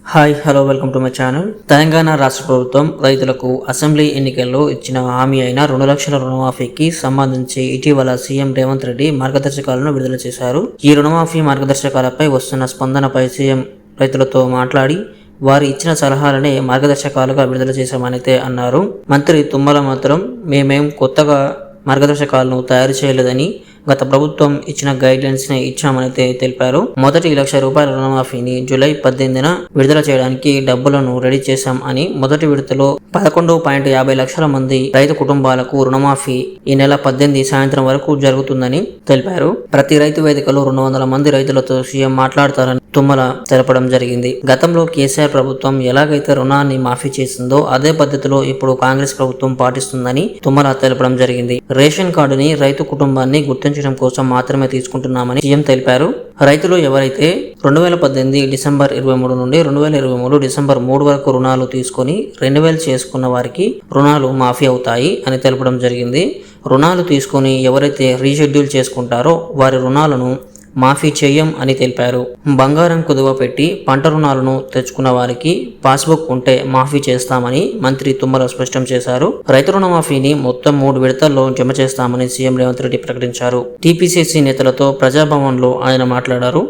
Hi hello welcome to my channel. Telangana రాష్ట్ర ప్రభుత్వం రైతులకు అసెంబ్లీ ఎన్నికల్లో ఇచ్చిన హామీ అయిన 2 లక్షల రుణమాఫీకి సంబంధించి ఇటీవల సీఎం రేవంత్ రెడ్డి మార్గదర్శకాలను విడుదల చేశారు. ఈ రుణమాఫీ మార్గదర్శకాలపై వస్తున్న స్పందనపై సీఎం రైతులతో మాట్లాడి వారు ఇచ్చిన సలహాలనే మార్గదర్శకాలుగా విడుదల చేశామనైతే అన్నారు. మంత్రి తుమ్మల మాత్రం మేమేం కొత్తగా మార్గదర్శకాలను తయారు చేయలేదని గత ప్రభుత్వం ఇచ్చిన గైడ్లైన్స్ ని ఇచ్చామనైతే తెలిపారు. మొదటి ₹1,00,000 రుణమాఫీని జూలై 18న విడుదల చేయడానికి డబ్బులను రెడీ చేశాం అని, మొదటి విడతలో 11.50 లక్షల మంది రైతు కుటుంబాలకు రుణమాఫీ ఈ నెల 18 సాయంత్రం వరకు జరుగుతుందని తెలిపారు. ప్రతి రైతు వేదికలో 200 మంది రైతులతో సీఎం మాట్లాడతారని తుమ్మల తెలపడం జరిగింది. గతంలో కేసీఆర్ ప్రభుత్వం ఎలాగైతే రుణాన్ని మాఫీ చేసిందో అదే పద్ధతిలో ఇప్పుడు కాంగ్రెస్ ప్రభుత్వం పాటిస్తుందని తుమ్మల తెలపడం జరిగింది. రేషన్ కార్డుని రైతు కుటుంబాన్ని గుర్తించడం కోసం మాత్రమే తీసుకుంటున్నామని సీఎం తెలిపారు. రైతులు ఎవరైతే 2018 డిసెంబర్ 23 నుండి 2023 డిసెంబర్ 3 వరకు రుణాలు తీసుకొని 2000 చేసుకున్న వారికి రుణాలు మాఫీ అవుతాయి అని తెలపడం జరిగింది. రుణాలు తీసుకొని ఎవరైతే రీషెడ్యూల్ చేసుకుంటారో వారి రుణాలను మాఫీ చేయం అని తెలిపారు. బంగారం కుదువ పెట్టి పంట రుణాలను తెచ్చుకున్న వారికి పాస్బుక్ ఉంటే మాఫీ చేస్తామని మంత్రి తుమ్మల స్పష్టం చేశారు. రైతు రుణమాఫీని మొత్తం 3 విడతల్లో జమ చేస్తామని సీఎం రేవంత్ రెడ్డి ప్రకటించారు. టీపీసీసీ నేతలతో ప్రజాభవన్లో ఆయన మాట్లాడారు.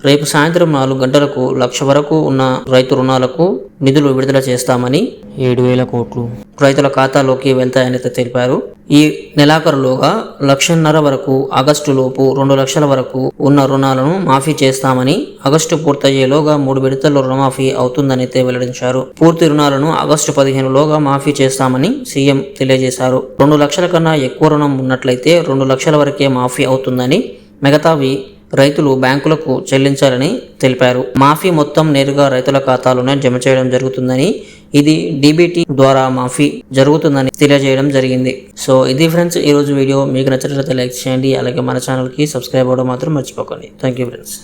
రేపు సాయంత్రం 4 గంటలకు 1,00,000 వరకు ఉన్న రైతు రుణాలకు నిధులు విడుదల చేస్తామని 7,000 కోట్లు రైతుల ఖాతాలోకి వెళ్తాయని తెలిపారు. ఈ నెలాఖరులోగా 1,50,000 వరకు, ఆగస్టులోపు 2 లక్షల వరకు ఉన్న రుణాలను మాఫీ చేస్తామని, ఆగస్టు పూర్తయ్యేలోగా 3 విడతల్లో రుణమాఫీ అవుతుందని వెల్లడించారు. పూర్తి రుణాలను ఆగస్టు 15లోగా మాఫీ చేస్తామని సీఎం తెలియజేశారు. 2 లక్షల కన్నా ఎక్కువ రుణం ఉన్నట్లయితే 2 లక్షల వరకే మాఫీ అవుతుందని, మిగతావి రైతులు బ్యాంకులకు చెల్లించాలని తెలిపారు. మాఫీ మొత్తం నేరుగా రైతుల ఖాతాలోనే జమ చేయడం జరుగుతుందని, ఇది డీబీటీ ద్వారా మాఫీ జరుగుతుందని తెలియజేయడం జరిగింది. సో ఇది ఫ్రెండ్స్ ఈరోజు వీడియో. మీకు నచ్చినట్లయితే లైక్ చేయండి, అలాగే మన ఛానల్కి సబ్స్క్రైబ్ అవ్వడం మాత్రం మర్చిపోకండి. Thank you friends.